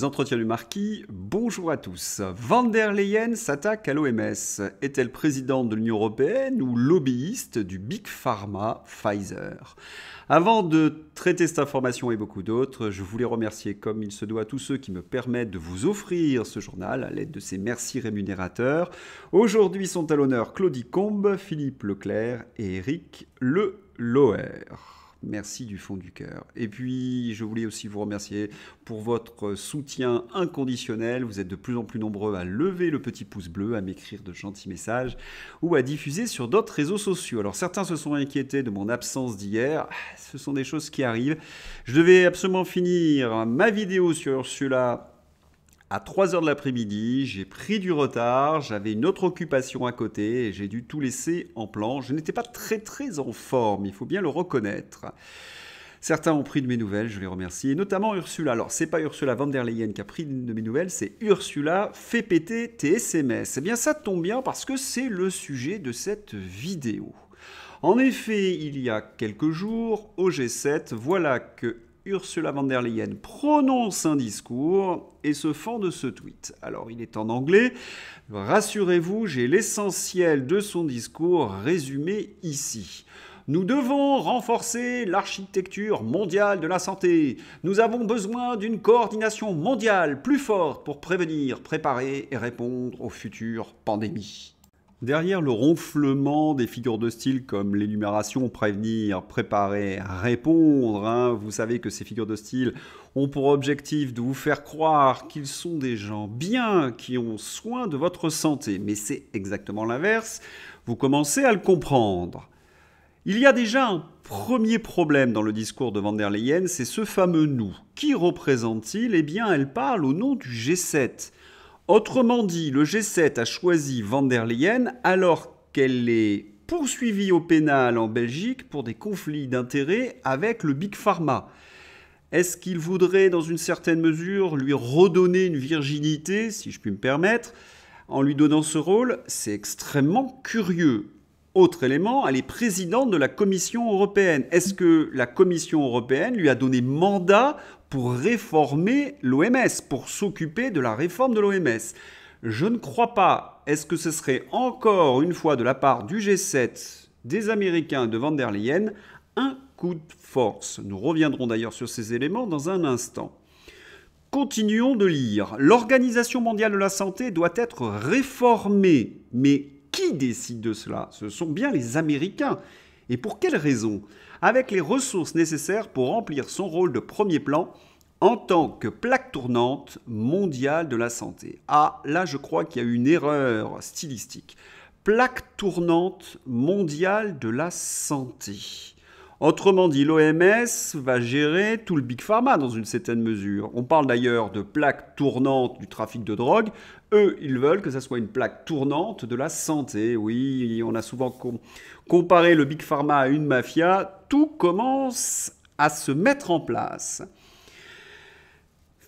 les entretiens du marquis, bonjour à tous. Van der Leyen s'attaque à l'OMS. Est-elle présidente de l'Union européenne ou lobbyiste du Big Pharma Pfizer? Avant de traiter cette information et beaucoup d'autres, je voulais remercier comme il se doit tous ceux qui me permettent de vous offrir ce journal à l'aide de ces merci rémunérateurs. Aujourd'hui sont à l'honneur Claudie Combe, Philippe Leclerc et Eric Le Loher. Merci du fond du cœur. Et puis, je voulais aussi vous remercier pour votre soutien inconditionnel. Vous êtes de plus en plus nombreux à lever le petit pouce bleu, à m'écrire de gentils messages ou à diffuser sur d'autres réseaux sociaux. Alors, certains se sont inquiétés de mon absence d'hier. Ce sont des choses qui arrivent. Je devais absolument finir ma vidéo sur Ursula à 3h de l'après-midi, j'ai pris du retard, j'avais une autre occupation à côté et j'ai dû tout laisser en plan. Je n'étais pas très en forme, il faut bien le reconnaître. Certains ont pris de mes nouvelles, je les remercie, et notamment Ursula. Alors, c'est pas Ursula von der Leyen qui a pris de mes nouvelles, c'est Ursula fait péter tes SMS. Eh bien, ça tombe bien parce que c'est le sujet de cette vidéo. En effet, il y a quelques jours, au G7, voilà que Ursula von der Leyen prononce un discours et se fend de ce tweet. Alors, il est en anglais. Rassurez-vous, j'ai l'essentiel de son discours résumé ici. Nous devons renforcer l'architecture mondiale de la santé. Nous avons besoin d'une coordination mondiale plus forte pour prévenir, préparer et répondre aux futures pandémies. Derrière le ronflement des figures de style comme l'énumération, prévenir, préparer, répondre, vous savez que ces figures de style ont pour objectif de vous faire croire qu'ils sont des gens bien, qui ont soin de votre santé. Mais c'est exactement l'inverse, vous commencez à le comprendre. Il y a déjà un premier problème dans le discours de von der Leyen, c'est ce fameux « nous ». Qui représente-t-il? Eh bien, elle parle au nom du G7. Autrement dit, le G7 a choisi von der Leyen alors qu'elle est poursuivie au pénal en Belgique pour des conflits d'intérêts avec le Big Pharma. Est-ce qu'il voudrait, dans une certaine mesure, lui redonner une virginité, si je puis me permettre, en lui donnant ce rôle? C'est extrêmement curieux. Autre élément, elle est présidente de la Commission européenne. Est-ce que la Commission européenne lui a donné mandat pour réformer l'OMS, pour s'occuper de la réforme de l'OMS? Je ne crois pas. Est-ce que ce serait encore une fois de la part du G7, des Américains de von der Leyen, un coup de force? Nous reviendrons d'ailleurs sur ces éléments dans un instant. Continuons de lire. L'Organisation mondiale de la santé doit être réformée. Mais qui décide de cela? Ce sont bien les Américains. Et pour quelles raisons? Avec les ressources nécessaires pour remplir son rôle de premier plan en tant que plaque tournante mondiale de la santé. Ah, là, je crois qu'il y a eu une erreur stylistique. Plaque tournante mondiale de la santé. Autrement dit, l'OMS va gérer tout le Big Pharma dans une certaine mesure. On parle d'ailleurs de plaque tournante du trafic de drogue. Eux, ils veulent que ça soit une plaque tournante de la santé. Oui, on a souvent comparé le Big Pharma à une mafia. Tout commence à se mettre en place.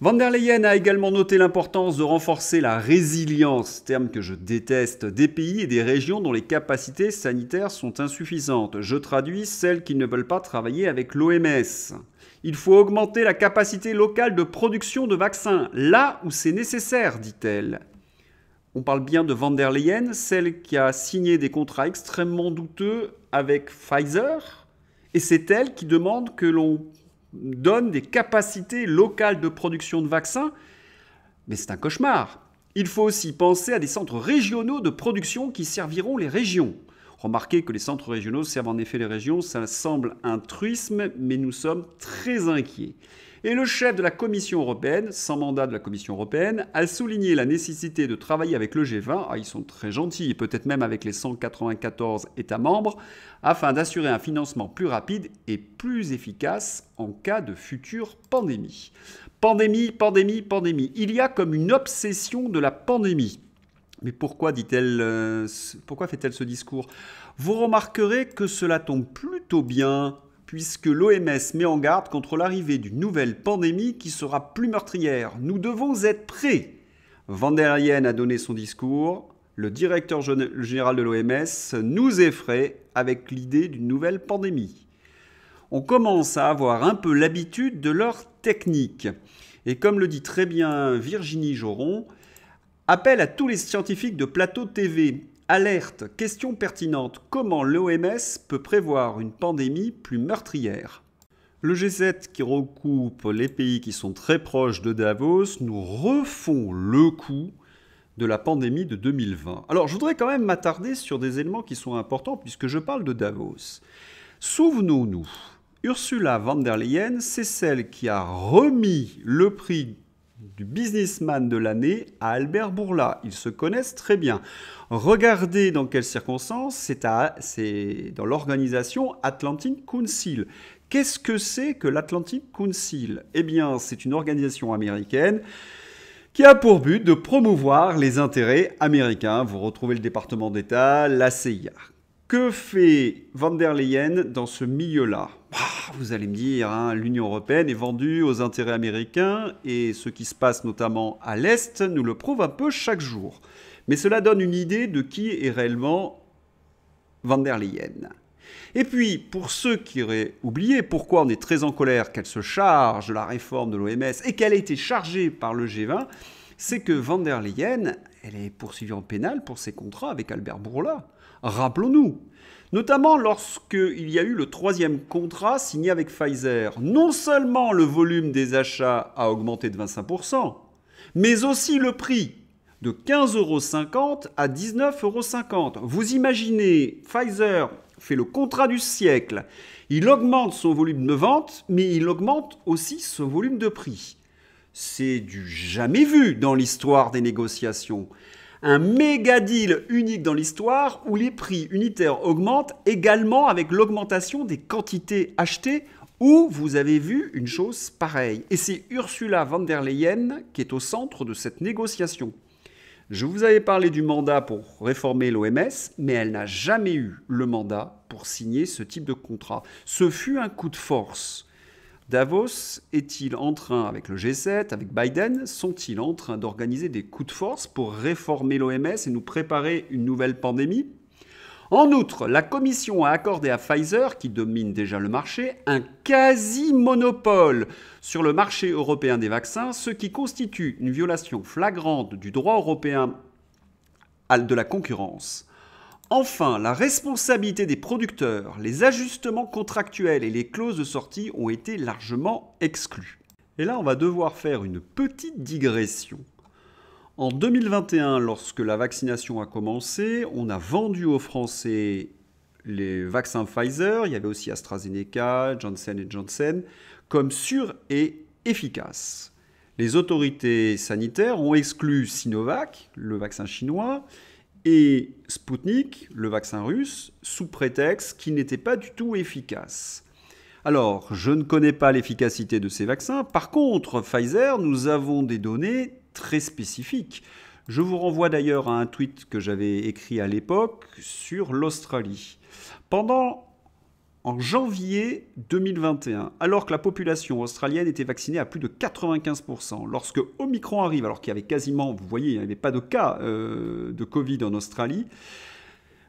Von der Leyen a également noté l'importance de renforcer la résilience, terme que je déteste, des pays et des régions dont les capacités sanitaires sont insuffisantes. Je traduis celles qui ne veulent pas travailler avec l'OMS. Il faut augmenter la capacité locale de production de vaccins, là où c'est nécessaire, dit-elle. On parle bien de von der Leyen, celle qui a signé des contrats extrêmement douteux avec Pfizer, et c'est elle qui demande que l'on donne des capacités locales de production de vaccins, mais c'est un cauchemar. Il faut aussi penser à des centres régionaux de production qui serviront les régions. Remarquez que les centres régionaux servent en effet les régions, ça semble un truisme, mais nous sommes très inquiets. Et le chef de la Commission européenne, sans mandat de la Commission européenne, a souligné la nécessité de travailler avec le G20, ils sont très gentils, et peut-être même avec les 194 États membres, afin d'assurer un financement plus rapide et plus efficace en cas de future pandémie. Pandémie, pandémie, pandémie. Il y a comme une obsession de la pandémie. Mais pourquoi dit-elle, pourquoi fait-elle ce discours? Vous remarquerez que cela tombe plutôt bien, puisque l'OMS met en garde contre l'arrivée d'une nouvelle pandémie qui sera plus meurtrière. Nous devons être prêts. Von der Leyen a donné son discours. Le directeur général de l'OMS nous effraie avec l'idée d'une nouvelle pandémie. On commence à avoir un peu l'habitude de leur technique. Et comme le dit très bien Virginie Joron, appel à tous les scientifiques de plateau TV. Alerte, question pertinente, comment l'OMS peut prévoir une pandémie plus meurtrière? Le G7 qui recoupe les pays qui sont très proches de Davos nous refont le coup de la pandémie de 2020. Alors je voudrais quand même m'attarder sur des éléments qui sont importants puisque je parle de Davos. Souvenons-nous, Ursula von der Leyen, c'est celle qui a remis le prix du businessman de l'année à Albert Bourla. Ils se connaissent très bien. Regardez dans quelles circonstances, c'est dans l'organisation Atlantic Council. Qu'est-ce que c'est que l'Atlantic Council? Eh bien, c'est une organisation américaine qui a pour but de promouvoir les intérêts américains. Vous retrouvez le département d'État, la CIA. Que fait von der Leyen dans ce milieu-là? Vous allez me dire, hein, l'Union européenne est vendue aux intérêts américains et ce qui se passe notamment à l'Est nous le prouve un peu chaque jour. Mais cela donne une idée de qui est réellement von der Leyen. Et puis, pour ceux qui auraient oublié pourquoi on est très en colère qu'elle se charge de la réforme de l'OMS et qu'elle a été chargée par le G20, c'est que von der Leyen, elle est poursuivie en pénal pour ses contrats avec Albert Bourla. Rappelons-nous, notamment lorsqu'il y a eu le 3e contrat signé avec Pfizer. Non seulement le volume des achats a augmenté de 25%, mais aussi le prix de 15,50 € à 19,50 €. Vous imaginez, Pfizer fait le contrat du siècle, il augmente son volume de vente, mais il augmente aussi son volume de prix. C'est du jamais vu dans l'histoire des négociations. Un méga deal unique dans l'histoire où les prix unitaires augmentent également avec l'augmentation des quantités achetées, où vous avez vu une chose pareille. Et c'est Ursula von der Leyen qui est au centre de cette négociation. Je vous avais parlé du mandat pour réformer l'OMS, mais elle n'a jamais eu le mandat pour signer ce type de contrat. Ce fut un coup de force. Davos est-il en train, avec le G7, avec Biden, sont-ils en train d'organiser des coups de force pour réformer l'OMS et nous préparer une nouvelle pandémie? En outre, la Commission a accordé à Pfizer, qui domine déjà le marché, un quasi-monopole sur le marché européen des vaccins, ce qui constitue une violation flagrante du droit européen de la concurrence. Enfin, la responsabilité des producteurs, les ajustements contractuels et les clauses de sortie ont été largement exclus. Et là, on va devoir faire une petite digression. En 2021, lorsque la vaccination a commencé, on a vendu aux Français les vaccins Pfizer, il y avait aussi AstraZeneca, Johnson & Johnson, comme sûrs et efficaces. Les autorités sanitaires ont exclu Sinovac, le vaccin chinois, et Sputnik, le vaccin russe, sous prétexte qu'il n'était pas du tout efficace. Alors, je ne connais pas l'efficacité de ces vaccins. Par contre, Pfizer, nous avons des données très spécifiques. Je vous renvoie d'ailleurs à un tweet que j'avais écrit à l'époque sur l'Australie. En janvier 2021, alors que la population australienne était vaccinée à plus de 95%, lorsque Omicron arrive, alors qu'il y avait quasiment, vous voyez, il n'y avait pas de cas de Covid en Australie,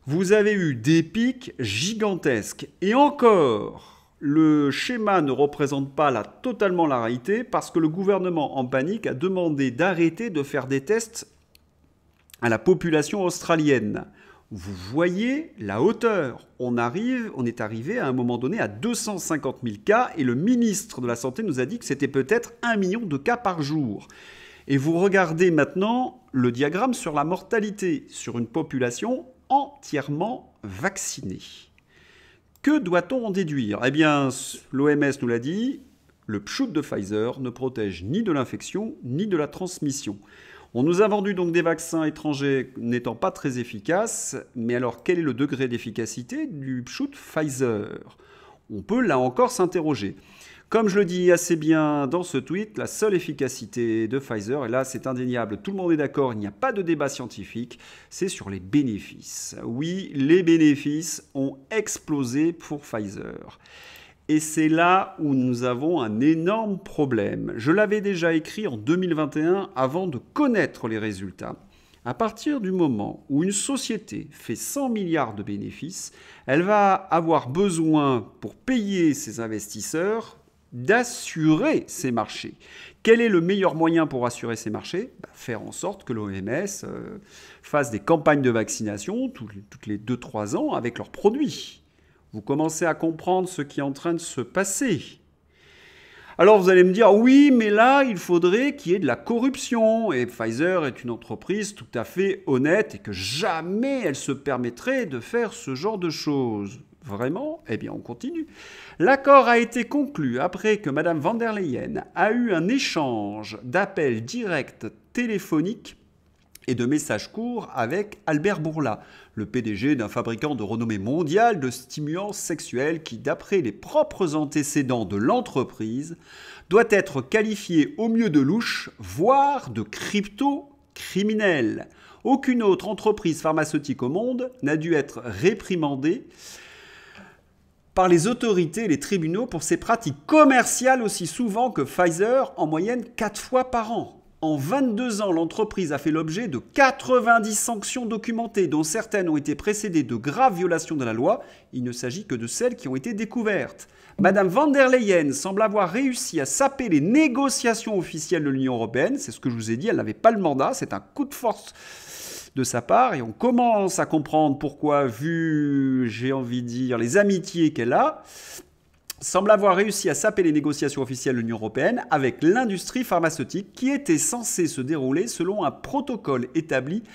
vous avez eu des pics gigantesques. Et encore, le schéma ne représente pas totalement la réalité parce que le gouvernement en panique a demandé d'arrêter de faire des tests à la population australienne. Vous voyez la hauteur. On est arrivé à un moment donné à 250 000 cas et le ministre de la Santé nous a dit que c'était peut-être 1 million de cas par jour. Et vous regardez maintenant le diagramme sur la mortalité sur une population entièrement vaccinée. Que doit-on en déduire? Eh bien, l'OMS nous l'a dit, le pchout de Pfizer ne protège ni de l'infection ni de la transmission. On nous a vendu donc des vaccins étrangers n'étant pas très efficaces, mais alors quel est le degré d'efficacité du pchout Pfizer? On peut là encore s'interroger. Comme je le dis assez bien dans ce tweet, la seule efficacité de Pfizer, et là c'est indéniable, tout le monde est d'accord, il n'y a pas de débat scientifique, c'est sur les bénéfices. Oui, les bénéfices ont explosé pour Pfizer. Et c'est là où nous avons un énorme problème. Je l'avais déjà écrit en 2021 avant de connaître les résultats. À partir du moment où une société fait 100 milliards de bénéfices, elle va avoir besoin, pour payer ses investisseurs, d'assurer ces marchés. Quel est le meilleur moyen pour assurer ces marchés ? Faire en sorte que l'OMS fasse des campagnes de vaccination toutes les 2-3 ans avec leurs produits. Vous commencez à comprendre ce qui est en train de se passer. Alors vous allez me dire, oui, mais là, il faudrait qu'il y ait de la corruption. Et Pfizer est une entreprise tout à fait honnête et que jamais elle se permettrait de faire ce genre de choses. Vraiment ? Eh bien, on continue. L'accord a été conclu après que Mme van der Leyen a eu un échange d'appels directs téléphoniques et de messages courts avec Albert Bourla, le PDG d'un fabricant de renommée mondiale de stimulants sexuels qui, d'après les propres antécédents de l'entreprise, doit être qualifié au mieux de louche, voire de crypto-criminel. Aucune autre entreprise pharmaceutique au monde n'a dû être réprimandée par les autorités et les tribunaux pour ses pratiques commerciales aussi souvent que Pfizer, en moyenne 4 fois par an. En 22 ans, l'entreprise a fait l'objet de 90 sanctions documentées, dont certaines ont été précédées de graves violations de la loi. Il ne s'agit que de celles qui ont été découvertes. Madame van der Leyen semble avoir réussi à saper les négociations officielles de l'Union européenne. C'est ce que je vous ai dit, elle n'avait pas le mandat, c'est un coup de force de sa part. Et on commence à comprendre pourquoi, vu, j'ai envie de dire, les amitiés qu'elle a, semble avoir réussi à saper les négociations officielles de l'Union européenne avec l'industrie pharmaceutique qui était censée se dérouler selon un protocole établi par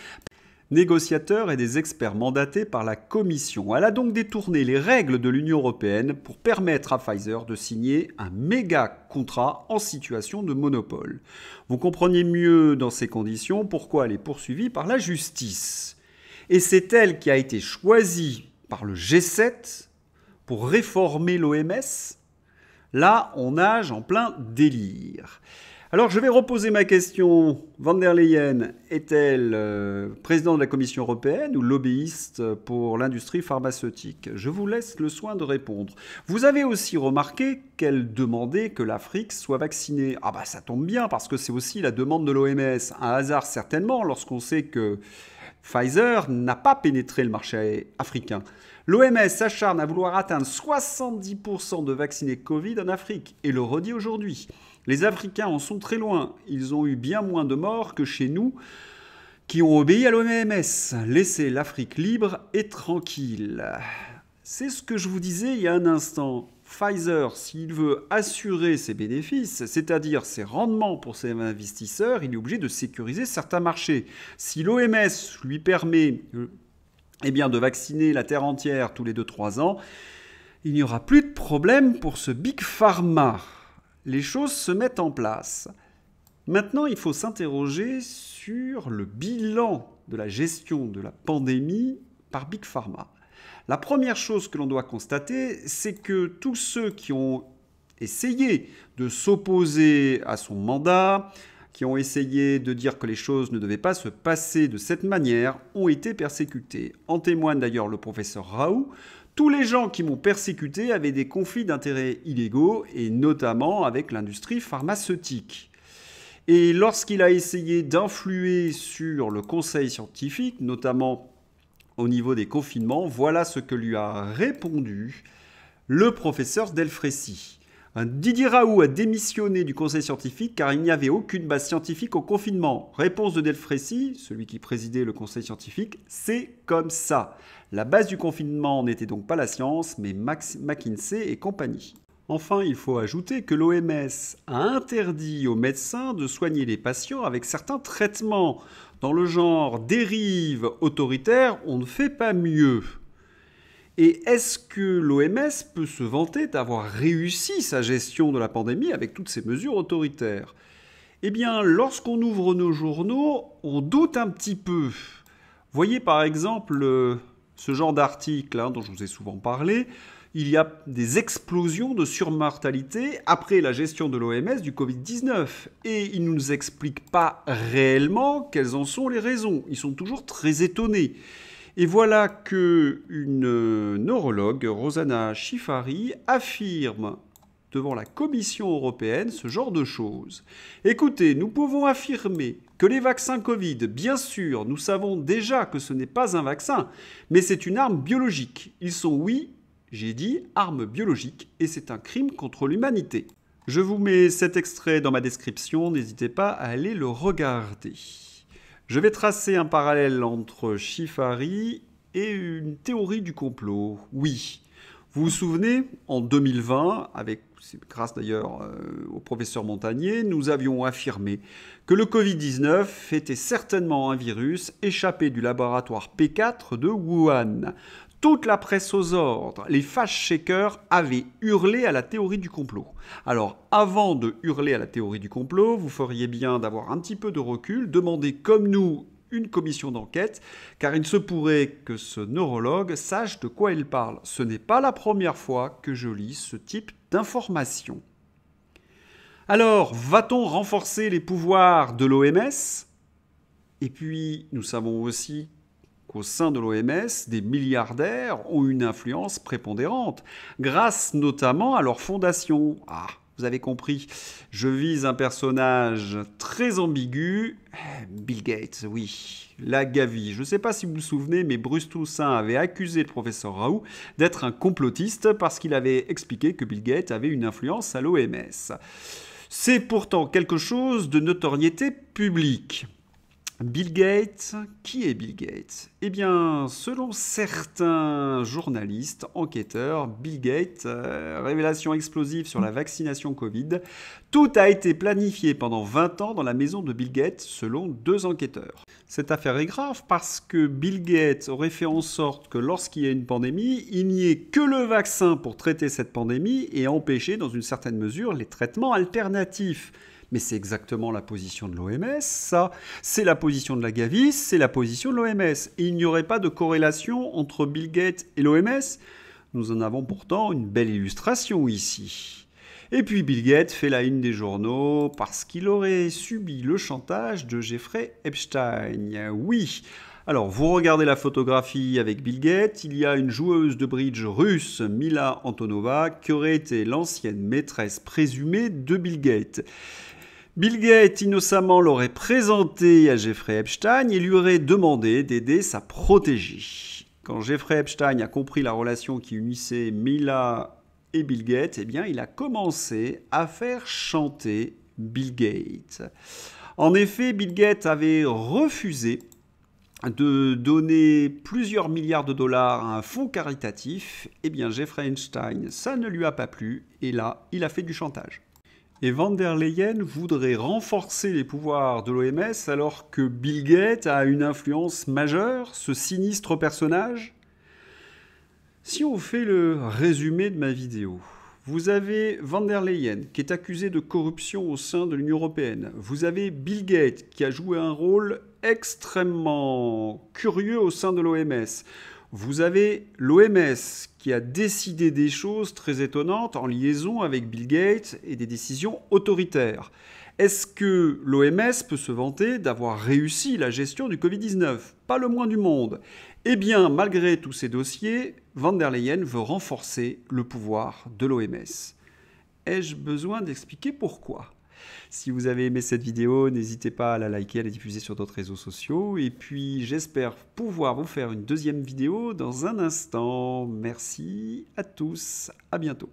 les négociateurs et des experts mandatés par la Commission. Elle a donc détourné les règles de l'Union européenne pour permettre à Pfizer de signer un méga contrat en situation de monopole. Vous comprenez mieux dans ces conditions pourquoi elle est poursuivie par la justice. Et c'est elle qui a été choisie par le G7 pour réformer l'OMS. Là, on nage en plein délire. Alors, je vais reposer ma question. Van der Leyen est-elle présidente de la Commission européenne ou lobbyiste pour l'industrie pharmaceutique ? Je vous laisse le soin de répondre. Vous avez aussi remarqué qu'elle demandait que l'Afrique soit vaccinée. Ah bah ça tombe bien, parce que c'est aussi la demande de l'OMS. Un hasard certainement, lorsqu'on sait que Pfizer n'a pas pénétré le marché africain. L'OMS s'acharne à vouloir atteindre 70% de vaccinés Covid en Afrique et le redit aujourd'hui. Les Africains en sont très loin. Ils ont eu bien moins de morts que chez nous qui ont obéi à l'OMS. Laissez l'Afrique libre et tranquille. C'est ce que je vous disais il y a un instant. Pfizer, s'il veut assurer ses bénéfices, c'est-à-dire ses rendements pour ses investisseurs, il est obligé de sécuriser certains marchés. Si l'OMS lui permet de vacciner la terre entière tous les 2-3 ans, il n'y aura plus de problème pour ce Big Pharma. Les choses se mettent en place. Maintenant, il faut s'interroger sur le bilan de la gestion de la pandémie par Big Pharma. La première chose que l'on doit constater, c'est que tous ceux qui ont essayé de s'opposer à son mandat, qui ont essayé de dire que les choses ne devaient pas se passer de cette manière, ont été persécutés. En témoigne d'ailleurs le professeur Raoult. Tous les gens qui m'ont persécuté avaient des conflits d'intérêts illégaux, et notamment avec l'industrie pharmaceutique. Et lorsqu'il a essayé d'influer sur le conseil scientifique, notamment au niveau des confinements, voilà ce que lui a répondu le professeur Delfrécy. Didier Raoult a démissionné du conseil scientifique car il n'y avait aucune base scientifique au confinement. Réponse de Delfrécy, celui qui présidait le conseil scientifique, c'est comme ça. La base du confinement n'était donc pas la science, mais McKinsey et compagnie. Enfin, il faut ajouter que l'OMS a interdit aux médecins de soigner les patients avec certains traitements. Dans le genre dérive autoritaire, on ne fait pas mieux. Et est-ce que l'OMS peut se vanter d'avoir réussi sa gestion de la pandémie avec toutes ces mesures autoritaires ? Eh bien, lorsqu'on ouvre nos journaux, on doute un petit peu. Voyez par exemple ce genre d'article dont je vous ai souvent parlé. Il y a des explosions de surmortalité après la gestion de l'OMS du Covid-19. Et ils ne nous expliquent pas réellement quelles en sont les raisons. Ils sont toujours très étonnés. Et voilà qu'une neurologue, Rosana Chifari, affirme devant la Commission européenne ce genre de choses. Écoutez, nous pouvons affirmer que les vaccins Covid, bien sûr, nous savons déjà que ce n'est pas un vaccin, mais c'est une arme biologique. Ils sont, oui, j'ai dit, armes biologiques, et c'est un crime contre l'humanité. Je vous mets cet extrait dans ma description, n'hésitez pas à aller le regarder. Je vais tracer un parallèle entre Chifari et une théorie du complot. Oui, vous vous souvenez, en 2020, grâce d'ailleurs au professeur Montagnier, nous avions affirmé que le Covid-19 était certainement un virus échappé du laboratoire P4 de Wuhan. Toute la presse aux ordres, les fact-checkers avaient hurlé à la théorie du complot. Alors, avant de hurler à la théorie du complot, vous feriez bien d'avoir un petit peu de recul, demander comme nous une commission d'enquête, car il se pourrait que ce neurologue sache de quoi il parle. Ce n'est pas la première fois que je lis ce type d'informations. Alors, va-t-on renforcer les pouvoirs de l'OMS ? Et puis, nous savons aussi qu'au sein de l'OMS, des milliardaires ont une influence prépondérante, grâce notamment à leur fondation. Ah, vous avez compris, je vise un personnage très ambigu, Bill Gates, oui, la Gavi. Je ne sais pas si vous vous souvenez, mais Bruce Toussaint avait accusé le professeur Raoult d'être un complotiste parce qu'il avait expliqué que Bill Gates avait une influence à l'OMS. C'est pourtant quelque chose de notoriété publique. Bill Gates, qui est Bill Gates ? Eh bien, selon certains journalistes, enquêteurs, Bill Gates, révélation explosive sur la vaccination Covid, tout a été planifié pendant 20 ans dans la maison de Bill Gates, selon 2 enquêteurs. Cette affaire est grave parce que Bill Gates aurait fait en sorte que lorsqu'il y a une pandémie, il n'y ait que le vaccin pour traiter cette pandémie et empêcher, dans une certaine mesure, les traitements alternatifs. Mais c'est exactement la position de l'OMS, ça. C'est la position de la Gavi, c'est la position de l'OMS. Et il n'y aurait pas de corrélation entre Bill Gates et l'OMS. Nous en avons pourtant une belle illustration ici. Et puis Bill Gates fait la une des journaux parce qu'il aurait subi le chantage de Jeffrey Epstein. Oui. Alors, vous regardez la photographie avec Bill Gates, il y a une joueuse de bridge russe, Mila Antonova, qui aurait été l'ancienne maîtresse présumée de Bill Gates. Bill Gates innocemment l'aurait présenté à Jeffrey Epstein et lui aurait demandé d'aider sa protégée. Quand Jeffrey Epstein a compris la relation qui unissait Mila et Bill Gates, eh bien, il a commencé à faire chanter Bill Gates. En effet, Bill Gates avait refusé de donner plusieurs milliards de dollars à un fonds caritatif. Eh bien, Jeffrey Epstein, ça ne lui a pas plu et là, il a fait du chantage. Et van der Leyen voudrait renforcer les pouvoirs de l'OMS alors que Bill Gates a une influence majeure, ce sinistre personnage ? Si on fait le résumé de ma vidéo, vous avez van der Leyen qui est accusé de corruption au sein de l'Union européenne. Vous avez Bill Gates qui a joué un rôle extrêmement curieux au sein de l'OMS. Vous avez l'OMS qui a décidé des choses très étonnantes en liaison avec Bill Gates et des décisions autoritaires. Est-ce que l'OMS peut se vanter d'avoir réussi la gestion du Covid-19 ? Pas le moins du monde. Eh bien, malgré tous ces dossiers, van der Leyen veut renforcer le pouvoir de l'OMS. Ai-je besoin d'expliquer pourquoi ? Si vous avez aimé cette vidéo, n'hésitez pas à la liker, à la diffuser sur d'autres réseaux sociaux. Et puis, j'espère pouvoir vous faire une deuxième vidéo dans un instant. Merci à tous, à bientôt.